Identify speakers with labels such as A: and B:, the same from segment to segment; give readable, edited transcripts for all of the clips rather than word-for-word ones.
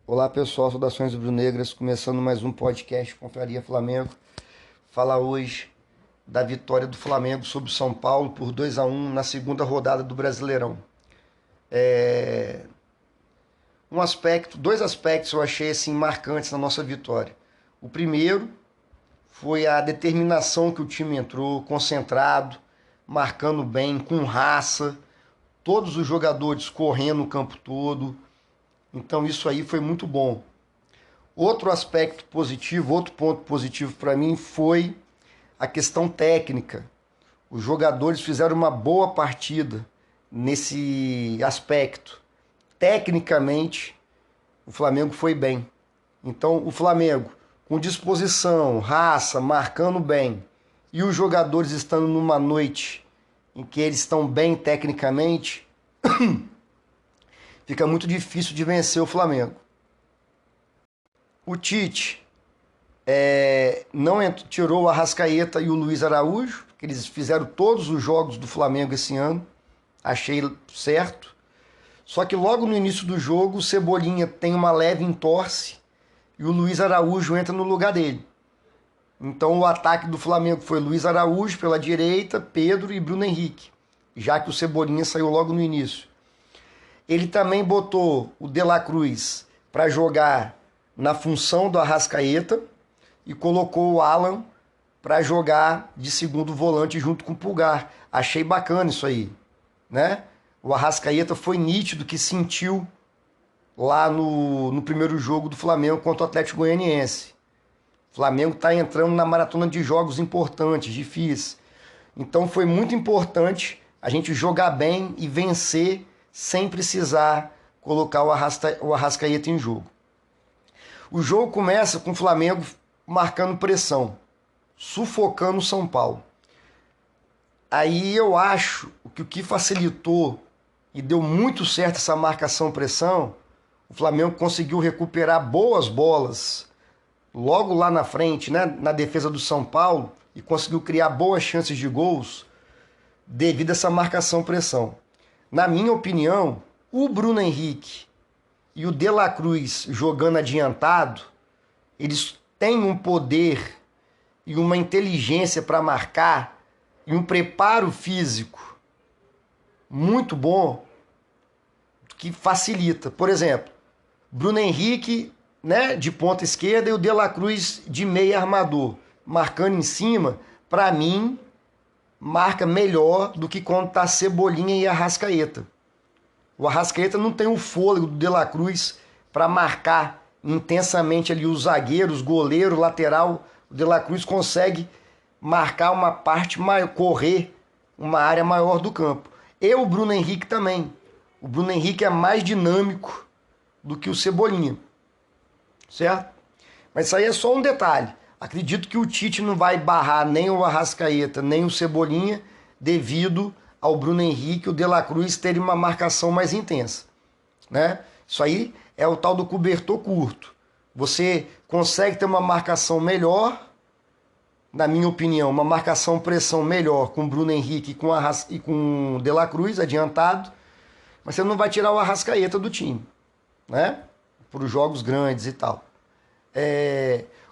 A: Olá pessoal, saudações rubro-negras, começando mais um podcast Confraria Flamengo. Falar hoje da vitória do Flamengo sobre o São Paulo por 2-1 na segunda rodada do Brasileirão. Dois aspectos eu achei assim marcantes na nossa vitória. O primeiro foi a determinação que o time entrou, concentrado, marcando bem, com raça, todos os jogadores correndo o campo todo. Então isso aí foi muito bom. Outro aspecto positivo, outro ponto positivo para mim foi a questão técnica. Os jogadores fizeram uma boa partida nesse aspecto. Tecnicamente, o Flamengo foi bem. Então, o Flamengo, com disposição, raça, marcando bem, e os jogadores estando numa noite em que eles estão bem tecnicamente, fica muito difícil de vencer o Flamengo. O Tite não tirou o Arrascaeta e o Luiz Araújo, que eles fizeram todos os jogos do Flamengo esse ano. Achei certo. Só que logo no início do jogo, o Cebolinha tem uma leve entorse e o Luiz Araújo entra no lugar dele. Então o ataque do Flamengo foi Luiz Araújo pela direita, Pedro e Bruno Henrique, já que o Cebolinha saiu logo no início. Ele também botou o De La Cruz para jogar na função do Arrascaeta e colocou o Alan para jogar de segundo volante junto com o Pulgar. Achei bacana isso aí, né? O Arrascaeta foi nítido que sentiu lá no primeiro jogo do Flamengo contra o Atlético Goianiense. O Flamengo está entrando na maratona de jogos importantes, difíceis. Então foi muito importante a gente jogar bem e vencer sem precisar colocar o Arrascaeta em jogo. O jogo começa com o Flamengo marcando pressão, sufocando o São Paulo. Aí eu acho que o que facilitou e deu muito certo essa marcação-pressão, o Flamengo conseguiu recuperar boas bolas logo lá na frente, né, na defesa do São Paulo, e conseguiu criar boas chances de gols devido a essa marcação-pressão. Na minha opinião, o Bruno Henrique e o De La Cruz jogando adiantado, eles têm um poder e uma inteligência para marcar e um preparo físico muito bom que facilita. Por exemplo, Bruno Henrique, né, de ponta esquerda e o De La Cruz de meia armador, marcando em cima, para mim, marca melhor do que quando tá Cebolinha e Arrascaeta. O Arrascaeta não tem o fôlego do De La Cruz para marcar intensamente ali os zagueiros, goleiro, lateral. O De La Cruz consegue marcar uma parte maior, correr uma área maior do campo. E o Bruno Henrique também. O Bruno Henrique é mais dinâmico do que o Cebolinha, certo? Mas isso aí é só um detalhe. Acredito que o Tite não vai barrar nem o Arrascaeta, nem o Cebolinha, devido ao Bruno Henrique e o De La Cruz terem uma marcação mais intensa, né? Isso aí é o tal do cobertor curto. Você consegue ter uma marcação melhor, na minha opinião, uma marcação-pressão melhor com o Bruno Henrique e com o De La Cruz adiantado, mas você não vai tirar o Arrascaeta do time, né? Para os jogos grandes e tal.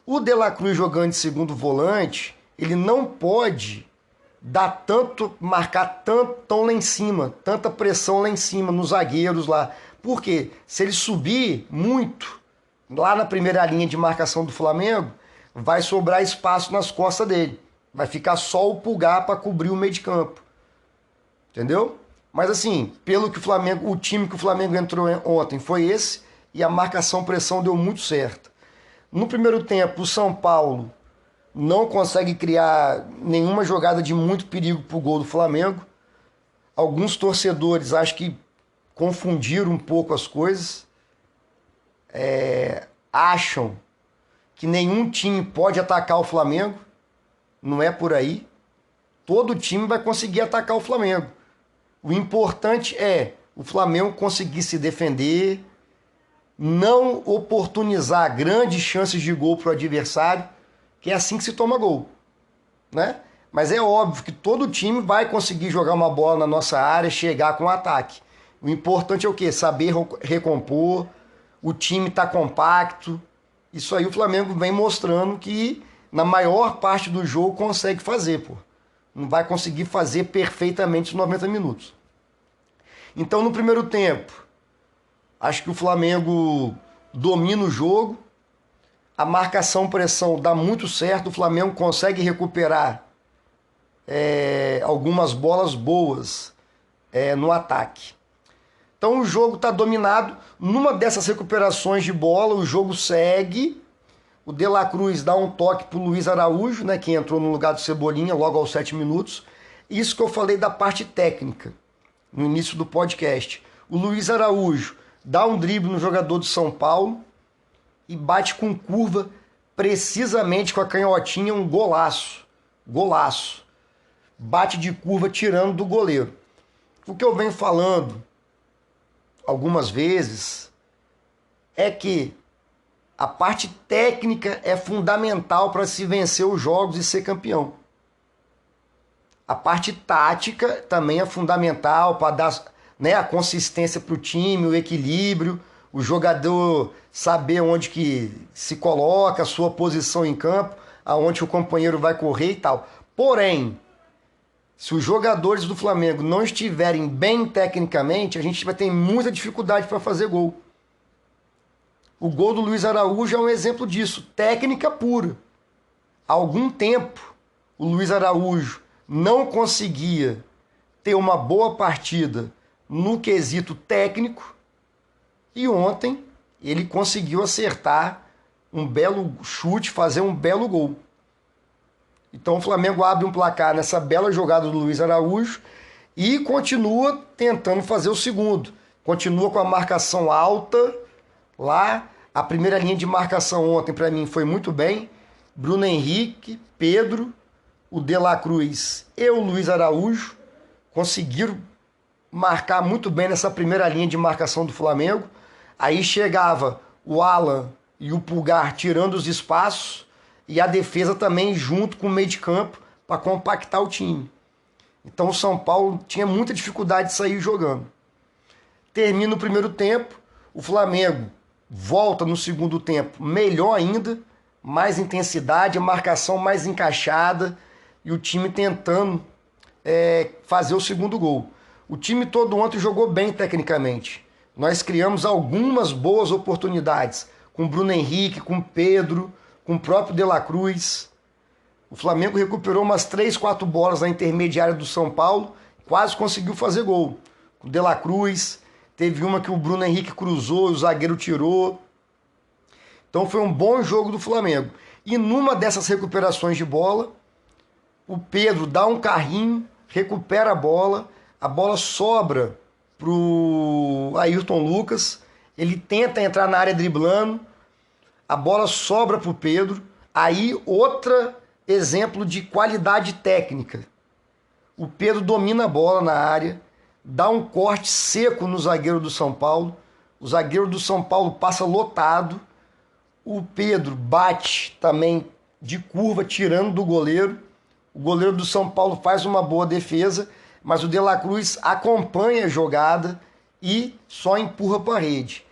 A: O De La Cruz jogando de segundo volante, ele não pode marcar tanto tão lá em cima, tanta pressão lá em cima, nos zagueiros lá. Por quê? Se ele subir muito, lá na primeira linha de marcação do Flamengo, vai sobrar espaço nas costas dele. Vai ficar só o Pulgar para cobrir o meio de campo. Entendeu? Mas assim, pelo que o time que o Flamengo entrou ontem foi esse, e a marcação-pressão deu muito certo. No primeiro tempo, o São Paulo não consegue criar nenhuma jogada de muito perigo para o gol do Flamengo. Alguns torcedores acho que confundiram um pouco as coisas. Acham que nenhum time pode atacar o Flamengo. Não é por aí. Todo time vai conseguir atacar o Flamengo. O importante é o Flamengo conseguir se defender, não oportunizar grandes chances de gol para o adversário, que é assim que se toma gol, né? Mas é óbvio que todo time vai conseguir jogar uma bola na nossa área, chegar com um ataque. O importante é o quê? Saber recompor, o time está compacto. Isso aí o Flamengo vem mostrando que na maior parte do jogo consegue fazer, pô. Não vai conseguir fazer perfeitamente os 90 minutos. Então no primeiro tempo, acho que o Flamengo domina o jogo. A marcação-pressão dá muito certo. O Flamengo consegue recuperar algumas bolas boas no ataque. Então o jogo está dominado. Numa dessas recuperações de bola, o jogo segue. O De La Cruz dá um toque para o Luiz Araújo, né, que entrou no lugar do Cebolinha logo aos 7 minutos. Isso que eu falei da parte técnica no início do podcast. O Luiz Araújo dá um drible no jogador do São Paulo e bate com curva precisamente com a canhotinha, um golaço. Golaço. Bate de curva tirando do goleiro. O que eu venho falando algumas vezes é que a parte técnica é fundamental para se vencer os jogos e ser campeão. A parte tática também é fundamental para dar, né, a consistência para o time, o equilíbrio, o jogador saber onde que se coloca, a sua posição em campo, aonde o companheiro vai correr e tal. Porém, se os jogadores do Flamengo não estiverem bem tecnicamente, a gente vai ter muita dificuldade para fazer gol. O gol do Luiz Araújo é um exemplo disso, técnica pura. Há algum tempo, o Luiz Araújo não conseguia ter uma boa partida no quesito técnico e ontem ele conseguiu acertar um belo chute, fazer um belo gol. Então o Flamengo abre um placar nessa bela jogada do Luiz Araújo e continua tentando fazer o segundo. Continua com a marcação alta lá. A primeira linha de marcação ontem para mim foi muito bem. Bruno Henrique, Pedro, o De La Cruz e o Luiz Araújo conseguiram marcar muito bem nessa primeira linha de marcação do Flamengo. Aí chegava o Alan e o Pulgar tirando os espaços e a defesa também junto com o meio de campo para compactar o time. Então o São Paulo tinha muita dificuldade de sair jogando. Termina o primeiro tempo, o Flamengo volta no segundo tempo melhor ainda, mais intensidade, a marcação mais encaixada e o time tentando fazer o segundo gol. O time todo ontem jogou bem tecnicamente. Nós criamos algumas boas oportunidades com Bruno Henrique, com Pedro, com o próprio De La Cruz. O Flamengo recuperou umas 3, 4 bolas na intermediária do São Paulo, quase conseguiu fazer gol. Com o De La Cruz, teve uma que o Bruno Henrique cruzou, o zagueiro tirou. Então foi um bom jogo do Flamengo. E numa dessas recuperações de bola, o Pedro dá um carrinho, recupera a bola sobra pro Ayrton Lucas, ele tenta entrar na área driblando, a bola sobra pro Pedro, aí outro exemplo de qualidade técnica. O Pedro domina a bola na área, dá um corte seco no zagueiro do São Paulo, o zagueiro do São Paulo passa lotado, o Pedro bate também de curva, tirando do goleiro, o goleiro do São Paulo faz uma boa defesa, mas o De La Cruz acompanha a jogada e só empurra para a rede.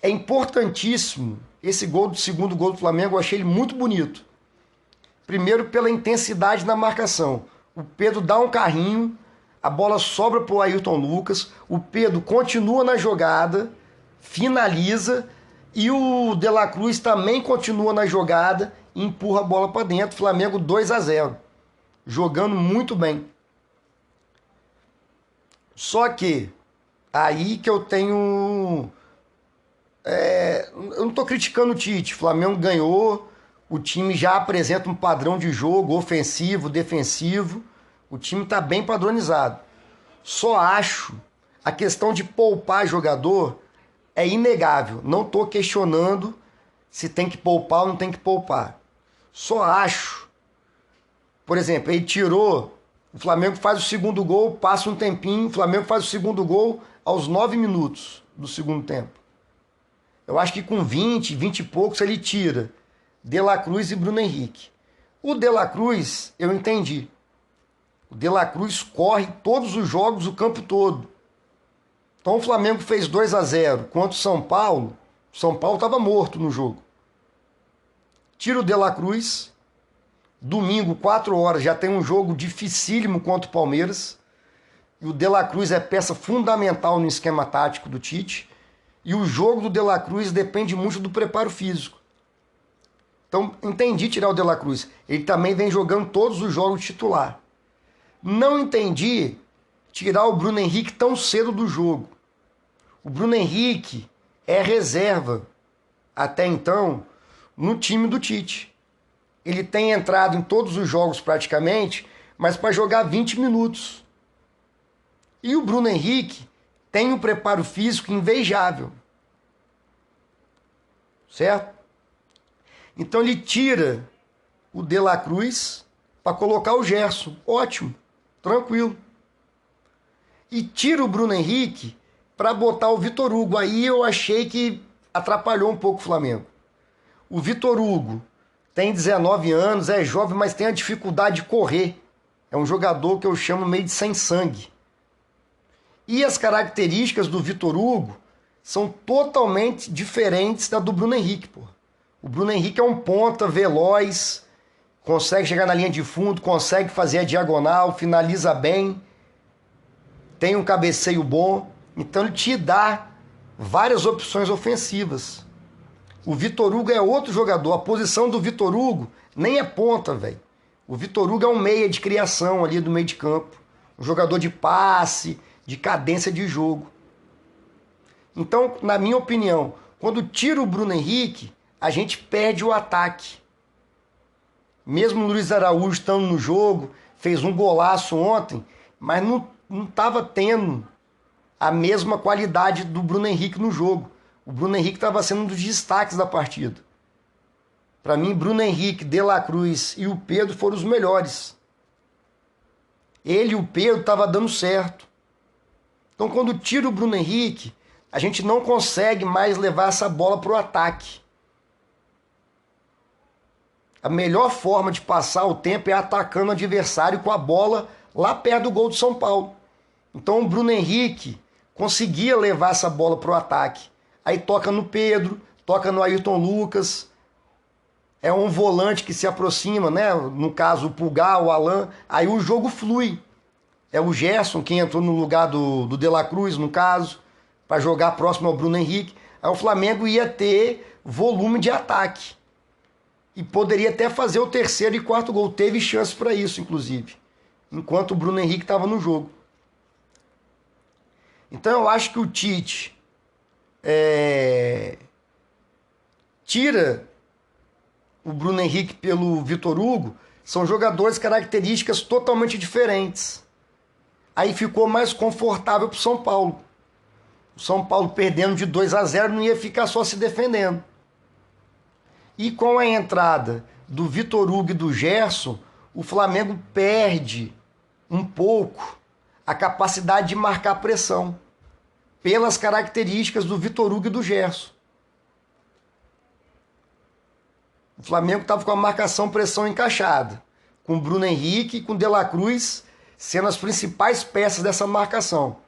A: É importantíssimo esse gol do segundo gol do Flamengo, eu achei ele muito bonito. Primeiro pela intensidade na marcação. O Pedro dá um carrinho, a bola sobra para o Ayrton Lucas, o Pedro continua na jogada, finaliza e o De La Cruz também continua na jogada e empurra a bola para dentro. Flamengo 2-0, jogando muito bem. Só que aí que eu tenho... eu não estou criticando o Tite. O Flamengo ganhou, o time já apresenta um padrão de jogo ofensivo, defensivo. O time está bem padronizado. Só acho a questão de poupar jogador é inegável. Não estou questionando se tem que poupar ou não tem que poupar. Só acho, por exemplo, ele tirou... O Flamengo faz o segundo gol, passa um tempinho, o Flamengo faz o segundo gol aos 9 minutos do segundo tempo. Eu acho que com 20 e poucos ele tira De La Cruz e Bruno Henrique. O De La Cruz, eu entendi. O De La Cruz corre todos os jogos, o campo todo. Então o Flamengo fez 2-0 contra o São Paulo, O São Paulo estava morto no jogo. Tira o De La Cruz. Domingo, 4 horas, já tem um jogo dificílimo contra o Palmeiras. E o De La Cruz é peça fundamental no esquema tático do Tite. E o jogo do De La Cruz depende muito do preparo físico. Então, entendi tirar o De La Cruz. Ele também vem jogando todos os jogos titular. Não entendi tirar o Bruno Henrique tão cedo do jogo. O Bruno Henrique é reserva, até então, no time do Tite. Ele tem entrado em todos os jogos praticamente, mas para jogar 20 minutos. E o Bruno Henrique tem um preparo físico invejável. Certo? Então ele tira o De La Cruz para colocar o Gerson. Ótimo, tranquilo. E tira o Bruno Henrique para botar o Vitor Hugo. Aí eu achei que atrapalhou um pouco o Flamengo. O Vitor Hugo tem 19 anos, é jovem, mas tem a dificuldade de correr. É um jogador que eu chamo meio de sem sangue. E as características do Vitor Hugo são totalmente diferentes da do Bruno Henrique, pô. O Bruno Henrique é um ponta veloz, consegue chegar na linha de fundo, consegue fazer a diagonal, finaliza bem, tem um cabeceio bom. Então ele te dá várias opções ofensivas. O Vitor Hugo é outro jogador. A posição do Vitor Hugo nem é ponta, velho. O Vitor Hugo é um meia de criação ali do meio de campo. Um jogador de passe, de cadência de jogo. Então, na minha opinião, quando tira o Bruno Henrique, a gente perde o ataque. Mesmo o Luiz Araújo estando no jogo, fez um golaço ontem, mas não estava tendo a mesma qualidade do Bruno Henrique no jogo. O Bruno Henrique estava sendo um dos destaques da partida. Para mim, Bruno Henrique, De La Cruz e o Pedro foram os melhores. Ele e o Pedro estavam dando certo. Então, quando tira o Bruno Henrique, a gente não consegue mais levar essa bola para o ataque. A melhor forma de passar o tempo é atacando o adversário com a bola lá perto do gol do São Paulo. Então o Bruno Henrique conseguia levar essa bola para o ataque. Aí toca no Pedro, toca no Ayrton Lucas. É um volante que se aproxima, né? No caso o Pulgar, o Alan. Aí o jogo flui. É o Gerson quem entrou no lugar do De La Cruz, no caso, para jogar próximo ao Bruno Henrique. Aí o Flamengo ia ter volume de ataque. E poderia até fazer o terceiro e quarto gol. Teve chance para isso, inclusive. Enquanto o Bruno Henrique estava no jogo. Então eu acho que o Tite tira o Bruno Henrique pelo Vitor Hugo. São jogadores características totalmente diferentes. Aí ficou mais confortável para o São Paulo. O São Paulo perdendo de 2-0 não ia ficar só se defendendo. E com a entrada do Vitor Hugo e do Gerson, o Flamengo perde um pouco a capacidade de marcar pressão pelas características do Vitor Hugo e do Gerson. O Flamengo estava com a marcação-pressão encaixada, com o Bruno Henrique e com o De La Cruz sendo as principais peças dessa marcação.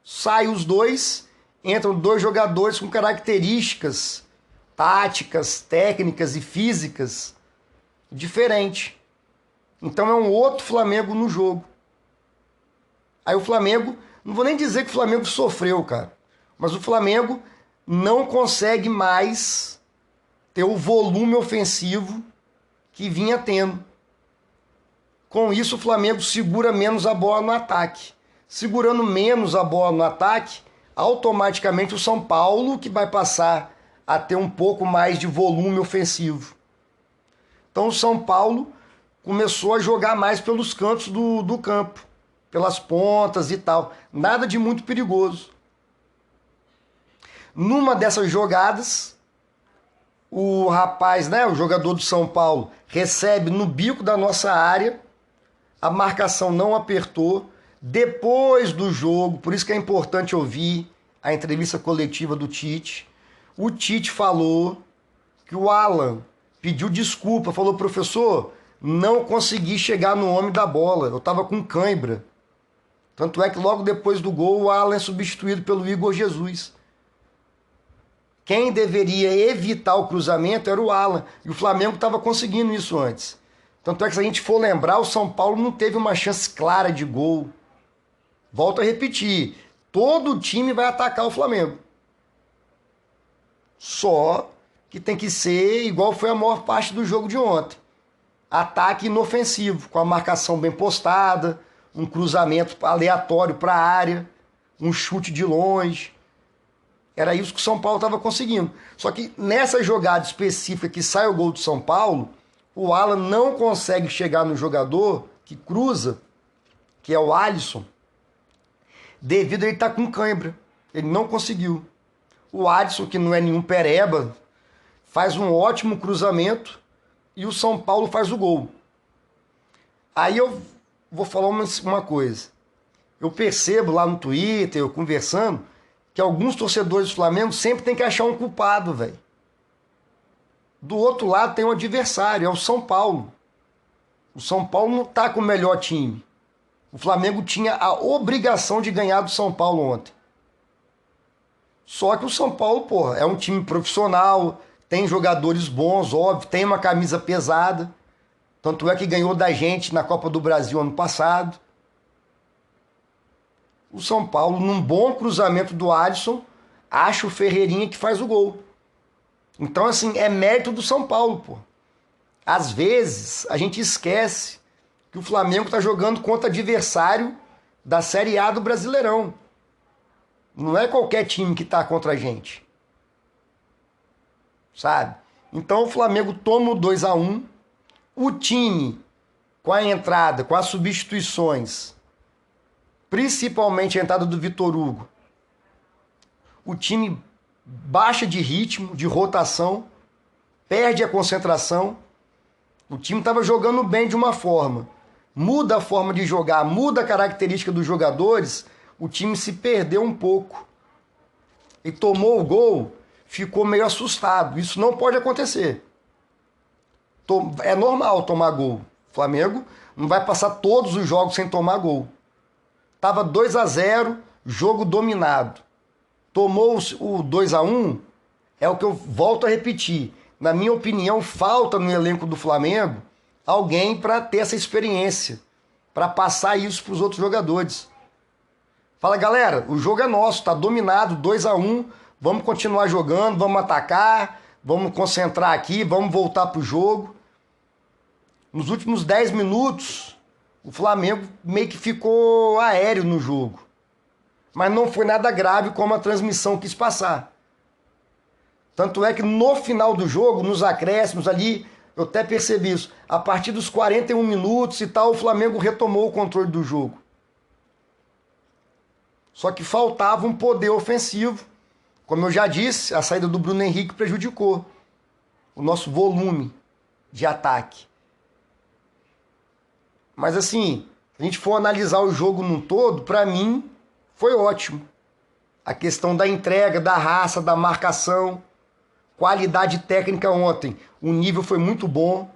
A: Sai os dois, entram dois jogadores com características táticas, técnicas e físicas diferentes. Então é um outro Flamengo no jogo. Aí o Flamengo, não vou nem dizer que o Flamengo sofreu, cara, mas o Flamengo não consegue mais ter o volume ofensivo que vinha tendo. Com isso, o Flamengo segura menos a bola no ataque. Segurando menos a bola no ataque, automaticamente o São Paulo que vai passar a ter um pouco mais de volume ofensivo. Então o São Paulo começou a jogar mais pelos cantos do campo, pelas pontas e tal. Nada de muito perigoso. Numa dessas jogadas, o rapaz, né, o jogador do São Paulo, recebe no bico da nossa área, a marcação não apertou. Depois do jogo, por isso que é importante ouvir a entrevista coletiva do Tite, o Tite falou que o Alan pediu desculpa, falou: professor, não consegui chegar no homem da bola, eu estava com cãibra. Tanto é que logo depois do gol o Alan é substituído pelo Igor Jesus. Quem deveria evitar o cruzamento era o Alan. E o Flamengo estava conseguindo isso antes. Tanto é que, se a gente for lembrar, o São Paulo não teve uma chance clara de gol. Volto a repetir, todo time vai atacar o Flamengo. Só que tem que ser igual foi a maior parte do jogo de ontem. Ataque inofensivo, com a marcação bem postada, um cruzamento aleatório para a área, um chute de longe. Era isso que o São Paulo estava conseguindo. Só que nessa jogada específica que sai o gol do São Paulo, o Alan não consegue chegar no jogador que cruza, que é o Alisson, devido a ele estar com cãibra. Ele não conseguiu. O Alisson, que não é nenhum pereba, faz um ótimo cruzamento e o São Paulo faz o gol. Aí eu vou falar uma coisa. Eu percebo lá no Twitter, eu conversando, que alguns torcedores do Flamengo sempre tem que achar um culpado, velho. Do outro lado tem um adversário, é o São Paulo. O São Paulo não tá com o melhor time. O Flamengo tinha a obrigação de ganhar do São Paulo ontem. Só que o São Paulo, porra, é um time profissional, tem jogadores bons, óbvio, tem uma camisa pesada. Tanto é que ganhou da gente na Copa do Brasil ano passado. O São Paulo, num bom cruzamento do Alisson, acha o Ferreirinha que faz o gol. Então, assim, é mérito do São Paulo, pô. Às vezes, a gente esquece que o Flamengo está jogando contra adversário da Série A do Brasileirão. Não é qualquer time que está contra a gente. Sabe? Então, o Flamengo toma o 2-1. O time, com a entrada, com as substituições, principalmente a entrada do Vitor Hugo, o time baixa de ritmo, de rotação, perde a concentração. O time estava jogando bem de uma forma, muda a forma de jogar, muda a característica dos jogadores, o time se perdeu um pouco. E tomou o gol, ficou meio assustado. Isso não pode acontecer. É normal tomar gol. O Flamengo não vai passar todos os jogos sem tomar gol. Tava 2-0, jogo dominado. Tomou o 2-1, é o que eu volto a repetir. Na minha opinião, falta no elenco do Flamengo alguém para ter essa experiência, para passar isso para os outros jogadores. Fala, galera, o jogo é nosso, tá dominado, 2-1, vamos continuar jogando, vamos atacar, vamos concentrar aqui, vamos voltar pro jogo. Nos últimos 10 minutos, o Flamengo meio que ficou aéreo no jogo. Mas não foi nada grave como a transmissão quis passar. Tanto é que no final do jogo, nos acréscimos ali, eu até percebi isso. A partir dos 41 minutos e tal, o Flamengo retomou o controle do jogo. Só que faltava um poder ofensivo. Como eu já disse, a saída do Bruno Henrique prejudicou o nosso volume de ataque. Mas assim, se a gente for analisar o jogo num todo, para mim foi ótimo. A questão da entrega, da raça, da marcação, qualidade técnica ontem. O nível foi muito bom.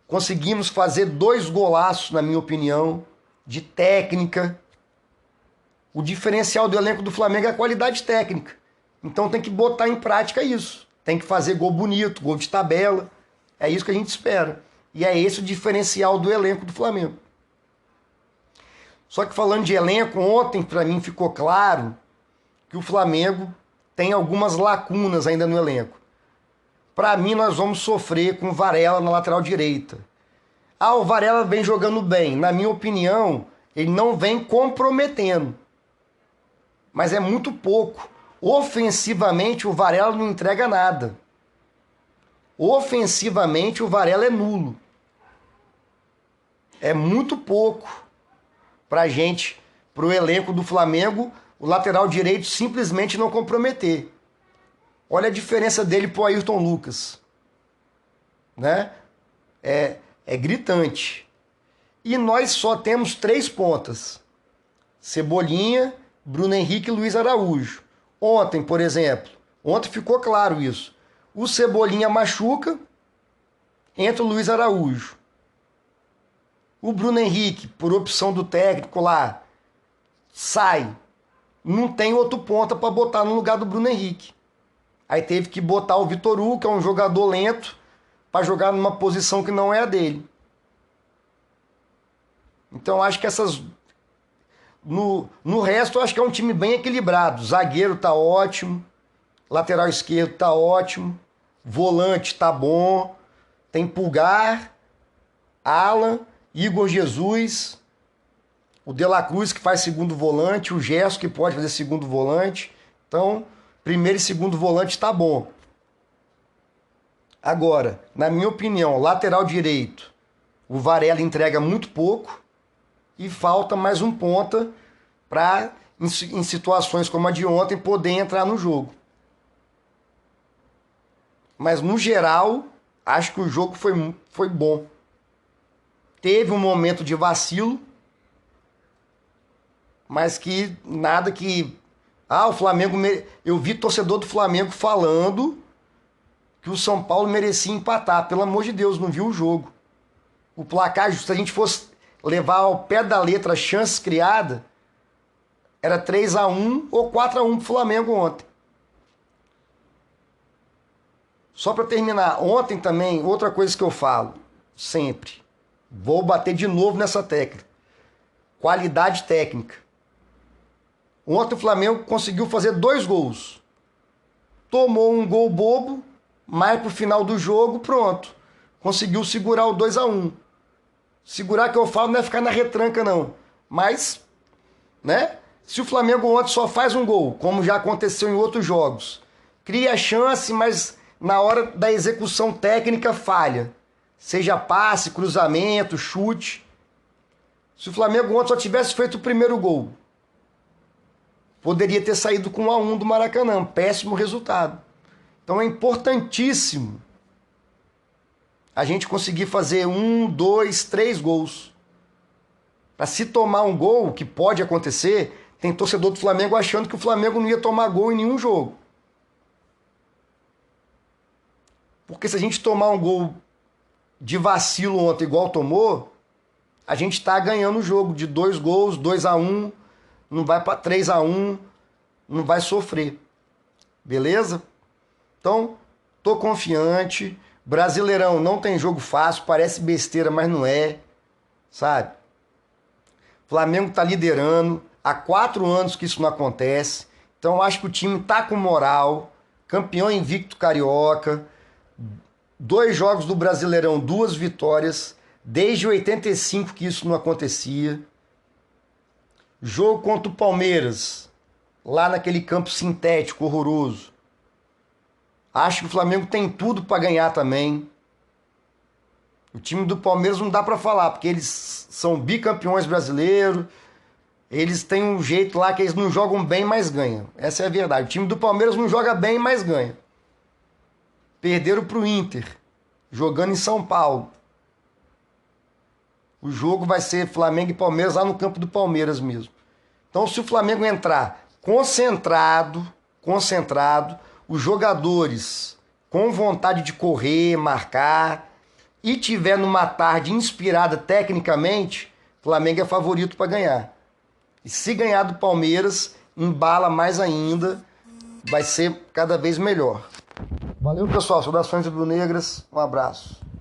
A: Conseguimos fazer 2 golaços, na minha opinião, de técnica. O diferencial do elenco do Flamengo é a qualidade técnica. Então tem que botar em prática isso. Tem que fazer gol bonito, gol de tabela. É isso que a gente espera. E é esse o diferencial do elenco do Flamengo. Só que falando de elenco, ontem para mim ficou claro que o Flamengo tem algumas lacunas ainda no elenco. Para mim nós vamos sofrer com o Varela na lateral direita. Ah, o Varela vem jogando bem. Na minha opinião, ele não vem comprometendo. Mas é muito pouco. Ofensivamente, o Varela não entrega nada. Ofensivamente, o Varela é nulo. É muito pouco pra gente, pro elenco do Flamengo, o lateral direito simplesmente não comprometer. Olha a diferença dele pro Ayrton Lucas. Né? É gritante. E nós só temos 3 pontas. Cebolinha, Bruno Henrique e Luiz Araújo. Ontem, por exemplo, ontem ficou claro isso. O Cebolinha machuca, entra o Luiz Araújo. O Bruno Henrique, por opção do técnico lá, sai. Não tem outro ponta para botar no lugar do Bruno Henrique. Aí teve que botar o Vitor Hugo, que é um jogador lento, para jogar numa posição que não é a dele. Então acho que essas... No resto, eu acho que é um time bem equilibrado. Zagueiro tá ótimo, lateral esquerdo tá ótimo, volante tá bom, tem Pulgar, Alan, Igor Jesus, o De La Cruz que faz segundo volante, o Gerson que pode fazer segundo volante. Então, primeiro e segundo volante tá bom. Agora, na minha opinião, lateral direito, o Varela entrega muito pouco e falta mais um ponta para, em situações como a de ontem, poder entrar no jogo. Mas, no geral, acho que o jogo foi bom. Teve um momento de vacilo, mas que nada que... o Flamengo... Eu vi torcedor do Flamengo falando que o São Paulo merecia empatar. Pelo amor de Deus, não viu o jogo. O placar, se a gente fosse levar ao pé da letra as chances criadas, era 3-1 ou 4-1 pro Flamengo ontem. Só para terminar, ontem também, outra coisa que eu falo, sempre, vou bater de novo nessa tecla, qualidade técnica. Ontem o Flamengo conseguiu fazer 2 gols. Tomou um gol bobo, mas pro final do jogo, pronto. Conseguiu segurar o 2-1. Segurar que eu falo não é ficar na retranca não. Mas, né? Se o Flamengo ontem só faz um gol, como já aconteceu em outros jogos, cria chance, mas na hora da execução técnica falha. Seja passe, cruzamento, chute. Se o Flamengo ontem só tivesse feito o primeiro gol, poderia ter saído com 1-1 do Maracanã. Péssimo resultado. Então é importantíssimo a gente conseguir fazer 1, 2, 3 gols. Para se tomar um gol, que pode acontecer, tem torcedor do Flamengo achando que o Flamengo não ia tomar gol em nenhum jogo. Porque se a gente tomar um gol de vacilo ontem igual tomou, a gente está ganhando o jogo de 2 gols, 2-1, não vai para 3-1, não vai sofrer. Beleza? Então, tô confiante. Brasileirão não tem jogo fácil, parece besteira, mas não é, sabe? Flamengo tá liderando, há 4 anos que isso não acontece, então eu acho que o time tá com moral, campeão invicto carioca, 2 jogos do Brasileirão, 2 vitórias, desde 85 que isso não acontecia. Jogo contra o Palmeiras, lá naquele campo sintético horroroso. Acho que o Flamengo tem tudo para ganhar também. O time do Palmeiras não dá para falar, porque eles são bicampeões brasileiros. Eles têm um jeito lá que eles não jogam bem, mas ganham. Essa é a verdade. O time do Palmeiras não joga bem, mas ganha. Perderam pro Inter, jogando em São Paulo. O jogo vai ser Flamengo e Palmeiras lá no campo do Palmeiras mesmo. Então, se o Flamengo entrar concentrado, os jogadores com vontade de correr, marcar, e tiver numa tarde inspirada tecnicamente, o Flamengo é favorito para ganhar. E se ganhar do Palmeiras, embala mais ainda, vai ser cada vez melhor. Valeu, pessoal. Saudações rubro-negras. Um abraço.